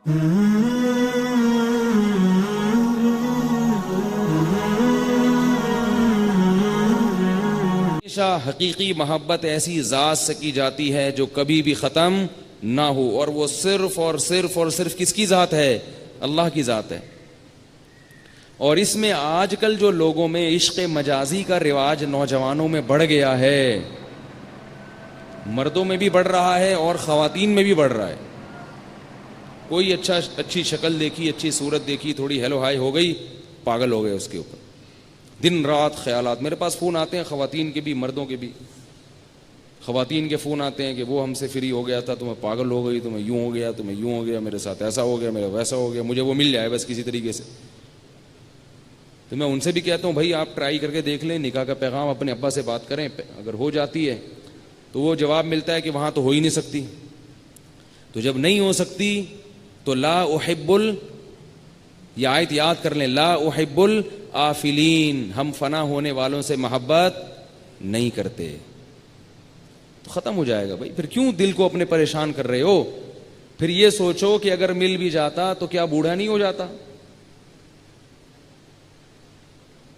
ہمیشہ حقیقی محبت ایسی ذات سے کی جاتی ہے جو کبھی بھی ختم نہ ہو، اور وہ صرف اور صرف اور صرف کس کی ذات ہے؟ اللہ کی ذات ہے۔ اور اس میں آج کل جو لوگوں میں عشق مجازی کا رواج نوجوانوں میں بڑھ گیا ہے، مردوں میں بھی بڑھ رہا ہے اور خواتین میں بھی بڑھ رہا ہے۔ کوئی اچھی شکل دیکھی، اچھی صورت دیکھی، تھوڑی ہیلو ہائی ہو گئی، پاگل ہو گئے اس کے اوپر، دن رات خیالات۔ میرے پاس فون آتے ہیں خواتین کے بھی مردوں کے بھی۔ خواتین کے فون آتے ہیں کہ وہ ہم سے فری ہو گیا تھا تو میں پاگل ہو گئی، تو میں یوں ہو گیا، تو میں یوں ہو گیا، میرے ساتھ ایسا ہو گیا، میرا ویسا ہو گیا، مجھے وہ مل جائے بس کسی طریقے سے۔ تو میں ان سے بھی کہتا ہوں بھائی آپ ٹرائی کر کے دیکھ لیں، نکاح کا پیغام اپنے ابا سے بات کریں، اگر ہو جاتی ہے تو وہ جواب ملتا ہے کہ وہاں تو ہو ہی نہیں سکتی۔ تو جب نہیں ہو سکتی تو لا احب یہ آیت یاد کر لیں، لا احب الآفلین، ہم فنا ہونے والوں سے محبت نہیں کرتے۔ تو ختم ہو جائے گا بھائی، پھر کیوں دل کو اپنے پریشان کر رہے ہو؟ پھر یہ سوچو کہ اگر مل بھی جاتا تو کیا بوڑھا نہیں ہو جاتا؟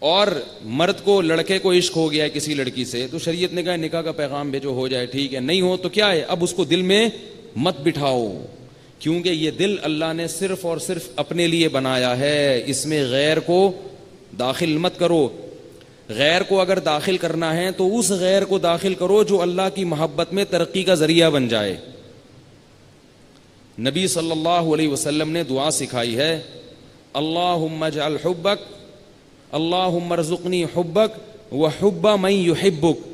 اور مرد کو، لڑکے کو عشق ہو گیا ہے کسی لڑکی سے تو شریعت نے کہا نکاح کا پیغام بھیجو، ہو جائے ٹھیک ہے، نہیں ہو تو کیا ہے، اب اس کو دل میں مت بٹھاؤ، کیونکہ یہ دل اللہ نے صرف اور صرف اپنے لیے بنایا ہے، اس میں غیر کو داخل مت کرو۔ غیر کو اگر داخل کرنا ہے تو اس غیر کو داخل کرو جو اللہ کی محبت میں ترقی کا ذریعہ بن جائے۔ نبی صلی اللہ علیہ وسلم نے دعا سکھائی ہے، اللہم اجعل حبک، اللہم ارزقنی حبک وحب من یحبک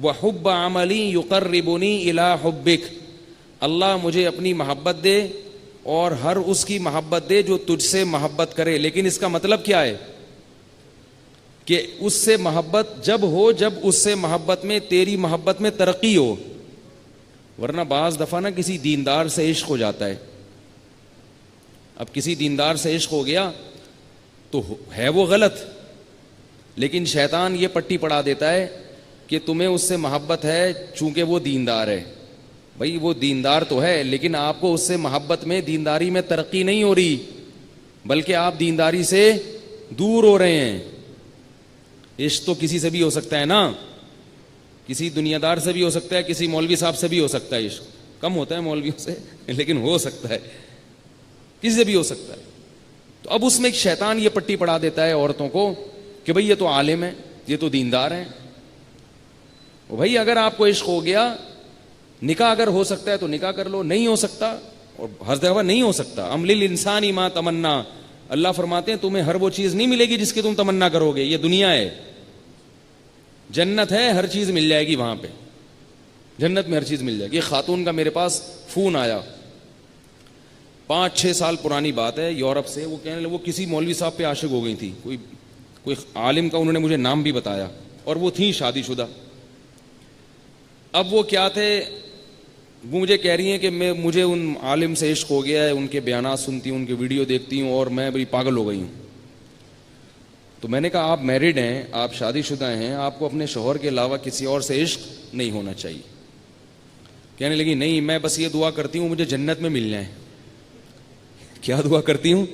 وحب عملی یقربنی الی حبک۔ اللہ مجھے اپنی محبت دے اور ہر اس کی محبت دے جو تجھ سے محبت کرے۔ لیکن اس کا مطلب کیا ہے؟ کہ اس سے محبت جب ہو جب اس سے محبت میں تیری محبت میں ترقی ہو، ورنہ بعض دفعہ نا کسی دیندار سے عشق ہو جاتا ہے۔ اب کسی دیندار سے عشق ہو گیا تو ہے وہ غلط، لیکن شیطان یہ پٹی پڑھا دیتا ہے کہ تمہیں اس سے محبت ہے چونکہ وہ دیندار ہے۔ بھائی وہ دیندار تو ہے لیکن آپ کو اس سے محبت میں، دینداری میں ترقی نہیں ہو رہی، بلکہ آپ دینداری سے دور ہو رہے ہیں۔ عشق تو کسی سے بھی ہو سکتا ہے نا، کسی دنیا دار سے بھی ہو سکتا ہے، کسی مولوی صاحب سے بھی ہو سکتا ہے، عشق کم ہوتا ہے مولویوں سے لیکن ہو سکتا ہے، کسی سے بھی ہو سکتا ہے۔ تو اب اس میں ایک شیطان یہ پٹی پڑھا دیتا ہے عورتوں کو کہ بھئی یہ تو عالم ہے، یہ تو دیندار ہیں۔ بھائی اگر آپ کو عشق ہو گیا، نکاح اگر ہو سکتا ہے تو نکاح کر لو، نہیں ہو سکتا، اور ہر دفعہ نہیں ہو سکتا، ام للانسان ما تمنا، اللہ فرماتے ہیں تمہیں ہر وہ چیز نہیں ملے گی جس کی تم تمنا کرو گے، یہ دنیا ہے، جنت ہے، ہر چیز مل جائے گی وہاں پہ، جنت میں ہر چیز مل جائے گی۔ خاتون کا میرے پاس فون آیا، 5-6 سال پرانی بات ہے، یورپ سے، وہ کہنے لگے وہ کسی مولوی صاحب پہ عاشق ہو گئی تھی، کوئی عالم کا، انہوں نے مجھے نام بھی بتایا، اور وہ تھیں شادی شدہ۔ اب وہ کیا تھے، وہ مجھے کہہ رہی ہیں کہ مجھے ان عالم سے عشق ہو گیا ہے، ان کے بیانات سنتی ہوں، ان کے ویڈیو دیکھتی ہوں، اور میں بڑی پاگل ہو گئی ہوں۔ تو میں نے کہا آپ میرڈ ہیں، آپ شادی شدہ ہیں، آپ کو اپنے شوہر کے علاوہ کسی اور سے عشق نہیں ہونا چاہیے۔ کہنے لگی نہیں، میں بس یہ دعا کرتی ہوں مجھے جنت میں مل جائیں۔ کیا دعا کرتی ہوں؟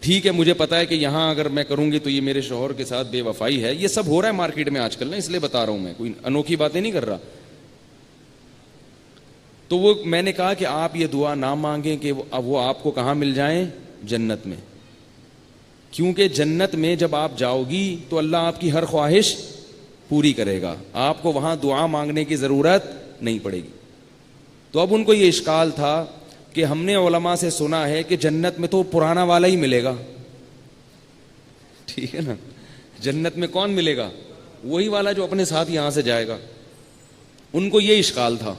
ٹھیک ہے مجھے پتا ہے کہ یہاں اگر میں کروں گی تو یہ میرے شوہر کے ساتھ بے وفائی ہے، یہ سب ہو رہا ہے مارکیٹ میں آج کل نا، اس لیے بتا رہا ہوں، میں کوئی انوکھی باتیں نہیں کر رہا۔ تو وہ میں نے کہا کہ آپ یہ دعا نہ مانگیں کہ وہ آپ کو کہاں مل جائیں، جنت میں، کیونکہ جنت میں جب آپ جاؤ گی تو اللہ آپ کی ہر خواہش پوری کرے گا، آپ کو وہاں دعا مانگنے کی ضرورت نہیں پڑے گی۔ تو اب ان کو یہ اشکال تھا کہ ہم نے علماء سے سنا ہے کہ جنت میں تو پرانا والا ہی ملے گا، ٹھیک ہے نا، جنت میں کون ملے گا؟ وہی والا جو اپنے ساتھ یہاں سے جائے گا۔ ان کو یہ اشکال تھا،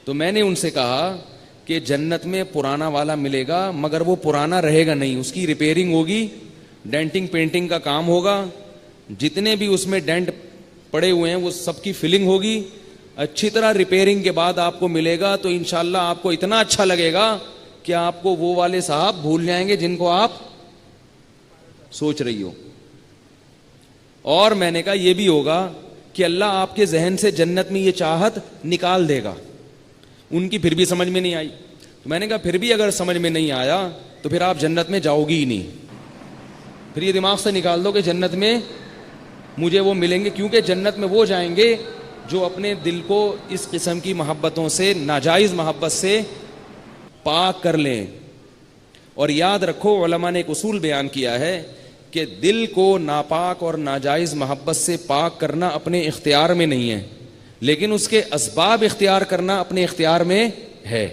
تو میں نے ان سے کہا کہ جنت میں پرانا والا ملے گا، مگر وہ پرانا رہے گا نہیں، اس کی ریپیئرنگ ہوگی، ڈینٹنگ پینٹنگ کا کام ہوگا، جتنے بھی اس میں ڈینٹ پڑے ہوئے ہیں وہ سب کی فلنگ ہوگی، اچھی طرح ریپیئرنگ کے بعد آپ کو ملے گا، تو انشاءاللہ آپ کو اتنا اچھا لگے گا کہ آپ کو وہ والے صاحب بھول جائیں گے جن کو آپ سوچ رہی ہو۔ اور میں نے کہا یہ بھی ہوگا کہ اللہ آپ کے ذہن سے جنت میں یہ چاہت نکال دے گا۔ ان کی پھر بھی سمجھ میں نہیں آئی، تو میں نے کہا پھر بھی اگر سمجھ میں نہیں آیا تو پھر آپ جنت میں جاؤ گی ہی نہیں. پھر یہ دماغ سے نکال دو کہ جنت میں مجھے وہ ملیں گے, کیونکہ جنت میں وہ جائیں گے جو اپنے دل کو اس قسم کی محبتوں سے, ناجائز محبت سے پاک کر لیں. اور یاد رکھو علماء نے ایک اصول بیان کیا ہے کہ دل کو ناپاک اور ناجائز محبت سے پاک کرنا اپنے اختیار میں نہیں ہے, لیکن اس کے اسباب اختیار کرنا اپنے اختیار میں ہے.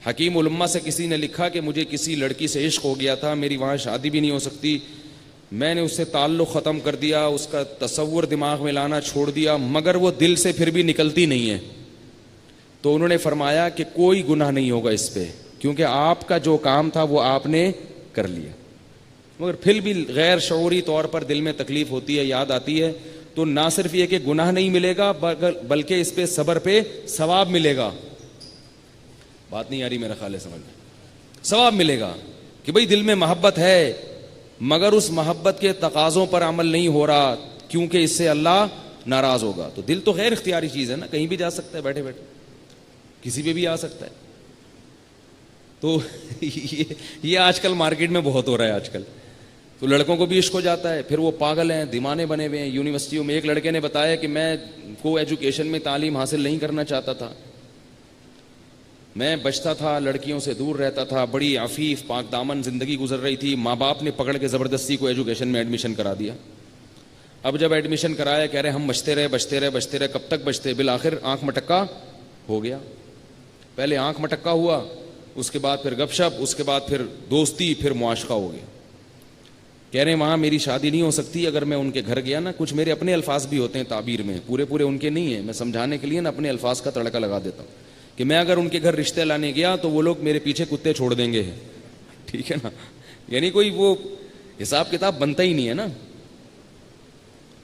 حکیم الامہ سے کسی نے لکھا کہ مجھے کسی لڑکی سے عشق ہو گیا تھا, میری وہاں شادی بھی نہیں ہو سکتی, میں نے اس سے تعلق ختم کر دیا, اس کا تصور دماغ میں لانا چھوڑ دیا, مگر وہ دل سے پھر بھی نکلتی نہیں ہے. تو انہوں نے فرمایا کہ کوئی گناہ نہیں ہوگا اس پہ, کیونکہ آپ کا جو کام تھا وہ آپ نے کر لیا. مگر پھر بھی غیر شعوری طور پر دل میں تکلیف ہوتی ہے, یاد آتی ہے, تو نہ صرف یہ کہ گناہ نہیں ملے گا بلکہ اس پہ صبر پہ ثواب ملے گا. بات نہیں آ رہی میرا خیال ہے سمجھ میں, ثواب ملے گا کہ بھئی دل میں محبت ہے مگر اس محبت کے تقاضوں پر عمل نہیں ہو رہا کیونکہ اس سے اللہ ناراض ہوگا. تو دل تو غیر اختیاری چیز ہے نا, کہیں بھی جا سکتا ہے, بیٹھے بیٹھے کسی پہ بھی آ سکتا ہے. تو یہ آج کل مارکیٹ میں بہت ہو رہا ہے آج کل. تو لڑکوں کو بھی عشق ہو جاتا ہے, پھر وہ پاگل ہیں, دیوانے بنے ہوئے ہیں. یونیورسٹیوں میں ایک لڑکے نے بتایا کہ میں کو ایجوکیشن میں تعلیم حاصل نہیں کرنا چاہتا تھا, میں بچتا تھا, لڑکیوں سے دور رہتا تھا, بڑی عفیف پاک دامن زندگی گزر رہی تھی, ماں باپ نے پکڑ کے زبردستی کو ایجوکیشن میں ایڈمیشن کرا دیا. اب جب ایڈمیشن کرایا کہہ رہے ہم بچتے رہے, کب تک بچتے, بالآخر آنکھ مٹکا ہو گیا. پہلے آنکھ مٹکا ہوا, اس کے بعد پھر گپ شپ, اس کے بعد پھر دوستی, پھر معاشقہ ہو گیا. کہہ رہے ہیں وہاں میری شادی نہیں ہو سکتی, اگر میں ان کے گھر گیا نا, کچھ میرے اپنے الفاظ بھی ہوتے ہیں تعبیر میں, پورے ان کے نہیں ہیں, میں سمجھانے کے لیے نا اپنے الفاظ کا تڑکا لگا دیتا ہوں کہ میں اگر ان کے گھر رشتے لانے گیا تو وہ لوگ میرے پیچھے کتے چھوڑ دیں گے, ٹھیک ہے نا, یعنی کوئی وہ حساب کتاب بنتا ہی نہیں ہے نا,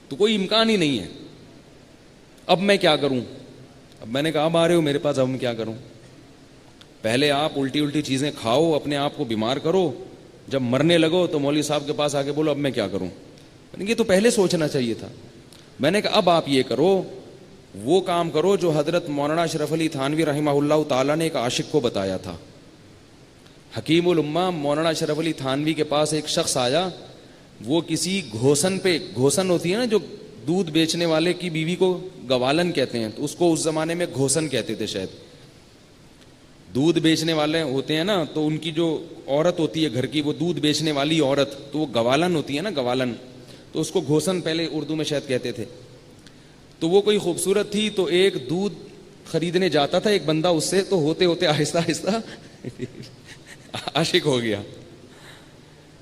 تو کوئی امکان ہی نہیں ہے. اب میں کیا کروں؟ اب میں نے کہا اب آ رہے ہو میرے پاس, اب میں کیا کروں؟ پہلے آپ الٹی چیزیں کھاؤ, اپنے آپ کو بیمار کرو, جب مرنے لگو تو مولوی صاحب کے پاس آ کے بولو اب میں کیا کروں. میں نے یہ تو پہلے سوچنا چاہیے تھا. میں نے کہا اب آپ یہ کرو, وہ کام کرو جو حضرت مولانا اشرف علی تھانوی رحمہ اللہ تعالیٰ نے ایک عاشق کو بتایا تھا. حکیم الامہ مولانا اشرف علی تھانوی کے پاس ایک شخص آیا, وہ کسی گھوسن پہ, گھوسن ہوتی ہے نا جو دودھ بیچنے والے کی بیوی کو گوالن کہتے ہیں, تو اس کو اس زمانے میں گھوسن کہتے تھے شاید. دودھ بیچنے والے ہوتے ہیں نا, تو ان کی جو عورت ہوتی ہے گھر کی, وہ دودھ بیچنے والی عورت, تو وہ گوالن ہوتی ہے نا, گوالن, تو اس کو گھوسن پہلے اردو میں شاید کہتے تھے. تو وہ کوئی خوبصورت تھی, تو ایک دودھ خریدنے جاتا تھا ایک بندہ اس سے, تو ہوتے ہوتے آہستہ آہستہ عاشق ہو گیا.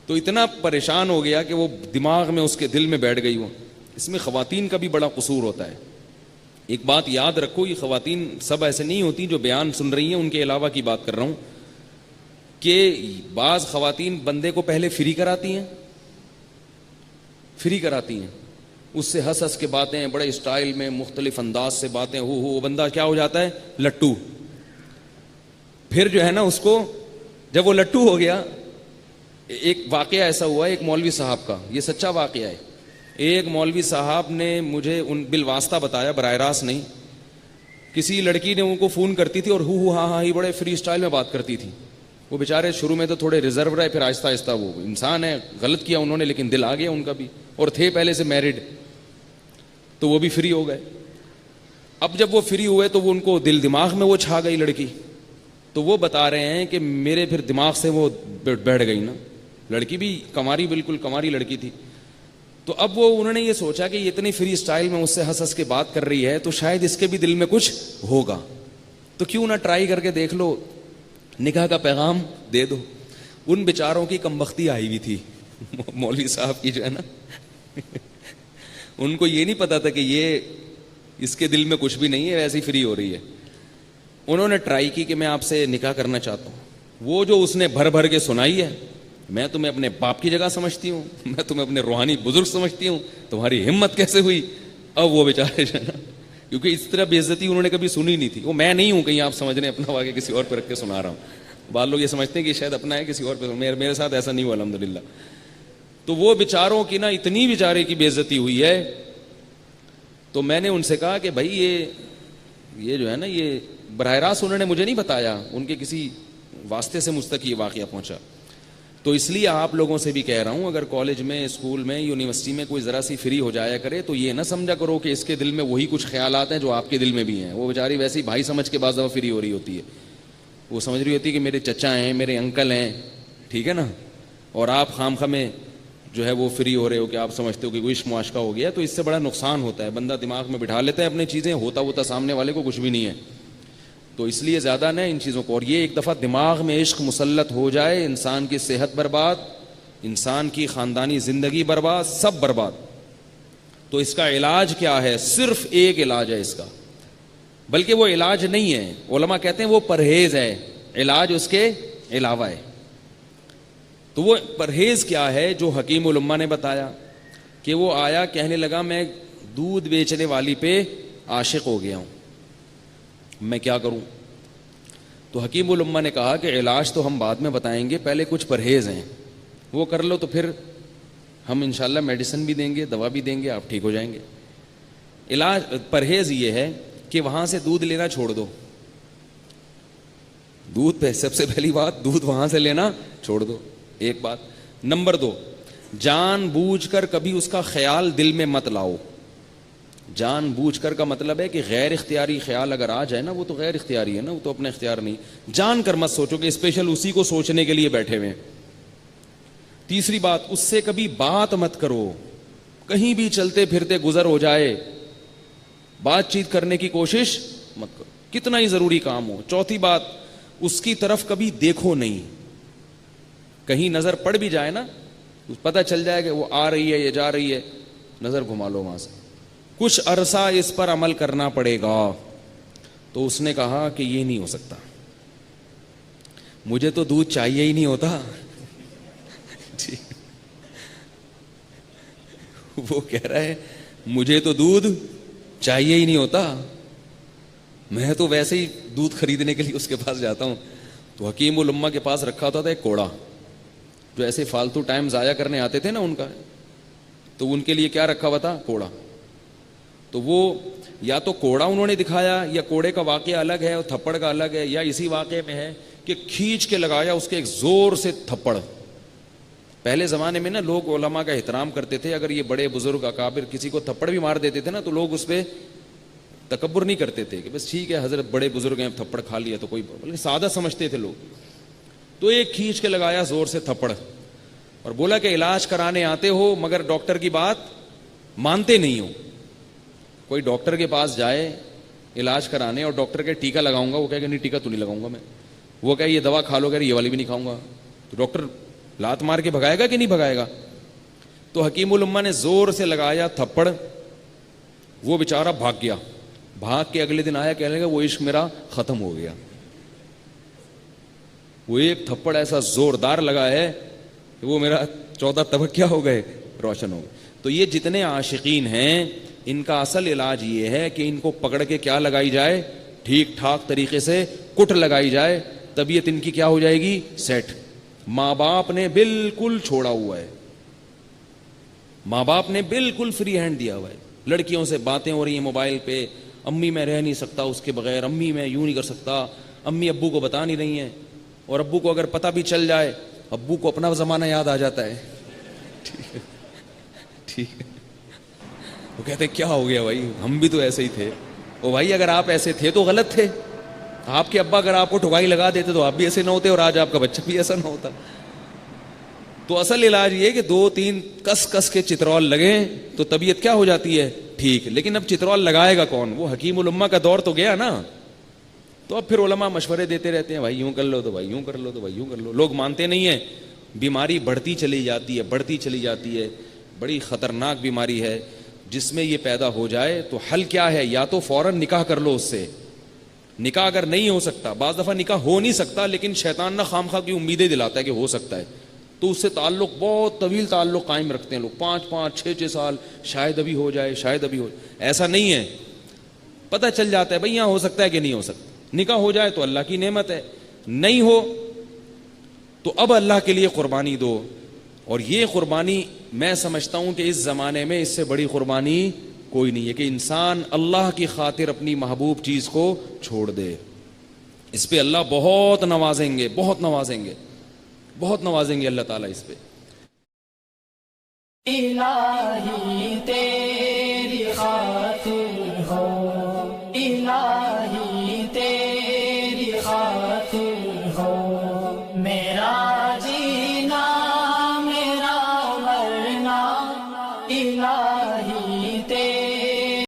تو اتنا پریشان ہو گیا کہ وہ دماغ میں, اس کے دل میں بیٹھ گئی وہ. اس میں خواتین کا بھی بڑا قصور ہوتا ہے. ایک بات یاد رکھو, یہ خواتین سب ایسے نہیں ہوتی جو بیان سن رہی ہیں, ان کے علاوہ کی بات کر رہا ہوں, کہ بعض خواتین بندے کو پہلے فری کراتی ہیں, اس سے ہنس ہنس کے باتیں, بڑے اسٹائل میں مختلف انداز سے باتیں, ہو بندہ کیا ہو جاتا ہے, لٹو. پھر جو ہے نا اس کو جب وہ لٹو ہو گیا, ایک واقعہ ایسا ہوا ایک مولوی صاحب کا, یہ سچا واقعہ ہے. ایک مولوی صاحب نے مجھے ان بالواسطہ بتایا, براہ راست نہیں. کسی لڑکی نے ان کو فون کرتی تھی اور ہاں ہی بڑے فری اسٹائل میں بات کرتی تھی. وہ بیچارے شروع میں تو تھوڑے ریزرو رہے, پھر آہستہ آہستہ, وہ انسان ہے, غلط کیا انہوں نے لیکن دل آ گیا ان کا بھی, اور تھے پہلے سے میرڈ, تو وہ بھی فری ہو گئے. اب جب وہ فری ہوئے تو وہ ان کو دل دماغ میں وہ چھا گئی لڑکی. تو وہ بتا رہے ہیں کہ میرے پھر دماغ سے وہ بیٹھ گئی نا, لڑکی بھی کماری, بالکل کماری لڑکی تھی. تو اب وہ انہوں نے یہ سوچا کہ یہ اتنی فری اسٹائل میں اس سے ہنس ہنس کے بات کر رہی ہے, تو شاید اس کے بھی دل میں کچھ ہوگا, تو کیوں نہ ٹرائی کر کے دیکھ لو, نکاح کا پیغام دے دو. ان بیچاروں کی کمبختی آئی ہوئی تھی مولوی صاحب کی جو ہے نا ان کو یہ نہیں پتا تھا کہ یہ اس کے دل میں کچھ بھی نہیں ہے, ویسی فری ہو رہی ہے. انہوں نے ٹرائی کی کہ میں آپ سے نکاح کرنا چاہتا ہوں. وہ جو اس نے بھر بھر کے سنائی ہے, میں تمہیں اپنے باپ کی جگہ سمجھتی ہوں, میں تمہیں اپنے روحانی بزرگ سمجھتی ہوں, تمہاری ہمت کیسے ہوئی. اب وہ بیچارے جو ہے نا, کیونکہ اس طرح بے عزتی انہوں نے کبھی سنی نہیں تھی. وہ میں نہیں ہوں کہیں آپ سمجھ رہے ہیں اپنا واقعہ کسی اور پہ رکھ کے سنا رہا ہوں. بعض لوگ یہ سمجھتے ہیں کہ شاید اپنا ہے کسی اور پہ, میرے ساتھ ایسا نہیں ہوا الحمدللہ. تو وہ بیچاروں کی نا اتنی بیچارے کی بے عزتی ہوئی ہے. تو میں نے ان سے کہا کہ بھائی یہ جو ہے نا, یہ براہ راست انہوں نے مجھے نہیں بتایا, ان کے کسی واسطے سے مجھ تک یہ واقعہ پہنچا. تو اس لیے آپ لوگوں سے بھی کہہ رہا ہوں, اگر کالج میں, اسکول میں, یونیورسٹی میں کوئی ذرا سی فری ہو جایا کرے تو یہ نہ سمجھا کرو کہ اس کے دل میں وہی کچھ خیالات ہیں جو آپ کے دل میں بھی ہیں. وہ بیچاری ویسے ہی بھائی سمجھ کے بعض دفعہ فری ہو رہی ہوتی ہے, وہ سمجھ رہی ہوتی ہے کہ میرے چچا ہیں, میرے انکل ہیں, ٹھیک ہے نا, اور آپ خامخواہ میں جو ہے وہ فری ہو رہے ہو کہ آپ سمجھتے ہو کہ کوئی عشق معاشقہ ہو گیا. تو اس سے بڑا نقصان ہوتا ہے, بندہ دماغ میں بٹھا لیتا ہے اپنی چیزیں, ہوتا سامنے والے کو کچھ بھی نہیں ہے. تو اس لیے زیادہ نہ ان چیزوں کو, اور یہ ایک دفعہ دماغ میں عشق مسلط ہو جائے, انسان کی صحت برباد, انسان کی خاندانی زندگی برباد, سب برباد. تو اس کا علاج کیا ہے؟ صرف ایک علاج ہے اس کا, بلکہ وہ علاج نہیں ہے, علماء کہتے ہیں وہ پرہیز ہے, علاج اس کے علاوہ ہے. تو وہ پرہیز کیا ہے جو حکیم الامہ نے بتایا کہ وہ آیا کہنے لگا میں دودھ بیچنے والی پہ عاشق ہو گیا ہوں, میں کیا کروں؟ تو حکیم الامہ نے کہا کہ علاج تو ہم بعد میں بتائیں گے, پہلے کچھ پرہیز ہیں وہ کر لو تو پھر ہم انشاءاللہ میڈیسن بھی دیں گے, دوا بھی دیں گے, آپ ٹھیک ہو جائیں گے. علاج پرہیز یہ ہے کہ وہاں سے دودھ لینا چھوڑ دو, دودھ پہ سب سے پہلی بات دودھ وہاں سے لینا چھوڑ دو, ایک بات. نمبر 2, جان بوجھ کر کبھی اس کا خیال دل میں مت لاؤ. جان بوجھ کر کا مطلب ہے کہ غیر اختیاری خیال اگر آ جائے نا, وہ تو غیر اختیاری ہے نا, وہ تو اپنے اختیار نہیں. جان کر مت سوچو کہ اسپیشل اسی کو سوچنے کے لیے بیٹھے ہوئے. تیسری بات, اس سے کبھی بات مت کرو, کہیں بھی چلتے پھرتے گزر ہو جائے بات چیت کرنے کی کوشش مت کرو, کتنا ہی ضروری کام ہو. چوتھی بات, اس کی طرف کبھی دیکھو نہیں, کہیں نظر پڑ بھی جائے نا, پتہ چل جائے کہ وہ آ رہی ہے یا جا رہی ہے, نظر گھما لو وہاں سے. کچھ عرصہ اس پر عمل کرنا پڑے گا. تو اس نے کہا کہ یہ نہیں ہو سکتا, مجھے تو دودھ چاہیے ہی نہیں ہوتا. وہ کہہ رہا ہے مجھے تو دودھ چاہیے ہی نہیں ہوتا, میں تو ویسے ہی دودھ خریدنے کے لیے اس کے پاس جاتا ہوں. تو حکیم الامہ کے پاس رکھا ہوتا تھا ایک کوڑا, جو ایسے فالتو ٹائم ضائع کرنے آتے تھے نا ان کا, تو ان کے لیے کیا رکھا ہوا تھا؟ کوڑا. تو وہ یا تو کوڑا انہوں نے دکھایا, یا کوڑے کا واقعہ الگ ہے اور تھپڑ کا الگ ہے, یا اسی واقعے میں ہے کہ کھینچ کے لگایا اس کے ایک زور سے تھپڑ. پہلے زمانے میں نا لوگ علماء کا احترام کرتے تھے, اگر یہ بڑے بزرگ اکابر کسی کو تھپڑ بھی مار دیتے تھے نا تو لوگ اس پہ تکبر نہیں کرتے تھے کہ بس ٹھیک ہے حضرت بڑے بزرگ ہیں, تھپڑ کھا لیا تو کوئی, بلکہ سادہ سمجھتے تھے لوگ. تو ایک کھینچ کے لگایا زور سے تھپڑ, اور بولا کہ علاج کرانے آتے ہو مگر ڈاکٹر کی بات مانتے نہیں ہو. کوئی ڈاکٹر کے پاس جائے علاج کرانے اور ڈاکٹر کے ٹیکا لگاؤں گا, وہ کہے کہ نہیں ٹیکا تو نہیں لگاؤں گا میں. وہ کہے یہ دوا کھا لو, کہ یہ والی بھی نہیں کھاؤں گا. تو ڈاکٹر لات مار کے بھگائے گا کہ نہیں بھگائے گا؟ تو حکیم الامہ نے زور سے لگایا تھپڑ, وہ بیچارہ بھاگ گیا. بھاگ کے اگلے دن آیا کہنے لگا وہ عشق میرا ختم ہو گیا. وہ ایک تھپڑ ایسا زوردار لگا ہے کہ وہ میرا 14 طبق کیا ہو گئے, روشن ہو گئے. تو یہ جتنے عاشقین ہیں ان کا اصل علاج یہ ہے کہ ان کو پکڑ کے کیا لگائی جائے, ٹھیک ٹھاک طریقے سے کٹ لگائی جائے, طبیعت ان کی کیا ہو جائے گی؟ سیٹ. ماں باپ نے بالکل چھوڑا ہوا ہے, ماں باپ نے بالکل فری ہینڈ دیا ہوا ہے. لڑکیوں سے باتیں ہو رہی ہیں موبائل پہ, امی میں رہ نہیں سکتا اس کے بغیر, امی میں یوں نہیں کر سکتا, امی ابو کو بتا نہیں رہی ہیں, اور ابو کو اگر پتہ بھی چل جائے ابو کو اپنا زمانہ یاد آ جاتا ہے. ٹھیک ہے, وہ کہتے ہیں کیا ہو گیا بھائی, ہم بھی تو ایسے ہی تھے. او بھائی اگر آپ ایسے تھے تو غلط تھے, آپ کے ابا اگر آپ کو ٹھگائی لگا دیتے تو آپ بھی ایسے نہ ہوتے, اور آج آپ کا بچہ بھی ایسا نہ ہوتا. تو اصل علاج یہ کہ 2-3 کس کے چترول لگیں تو طبیعت کیا ہو جاتی ہے؟ ٹھیک. لیکن اب چترول لگائے گا کون؟ وہ حکیم الامہ کا دور تو گیا نا. تو اب پھر علماء مشورے دیتے رہتے ہیں, بھائی یوں کر لو تو بھائی یوں کر لو تو بھائی یوں کر لو. لوگ مانتے نہیں ہیں, بیماری بڑھتی چلی جاتی ہے, بڑھتی چلی جاتی ہے. بڑی خطرناک بیماری ہے. جس میں یہ پیدا ہو جائے تو حل کیا ہے؟ یا تو فوراً نکاح کر لو اس سے. نکاح اگر نہیں ہو سکتا, بعض دفعہ نکاح ہو نہیں سکتا لیکن شیطان نہ خام خواہ کی امیدیں دلاتا ہے کہ ہو سکتا ہے, تو اس سے تعلق, بہت طویل تعلق قائم رکھتے ہیں لوگ, 5-5 6-6 سال, شاید ابھی ہو جائے, شاید ابھی ہو جائے. ایسا نہیں ہے, پتہ چل جاتا ہے بھئی یہاں ہو سکتا ہے کہ نہیں ہو سکتا. نکاح ہو جائے تو اللہ کی نعمت ہے, نہیں ہو تو اب اللہ کے لیے قربانی دو. اور یہ قربانی میں سمجھتا ہوں کہ اس زمانے میں اس سے بڑی قربانی کوئی نہیں ہے کہ انسان اللہ کی خاطر اپنی محبوب چیز کو چھوڑ دے. اس پہ اللہ بہت نوازیں گے، بہت نوازیں گے، بہت نوازیں گے اللہ تعالیٰ اس پہ. الہی تیری خاطر ہو، الہی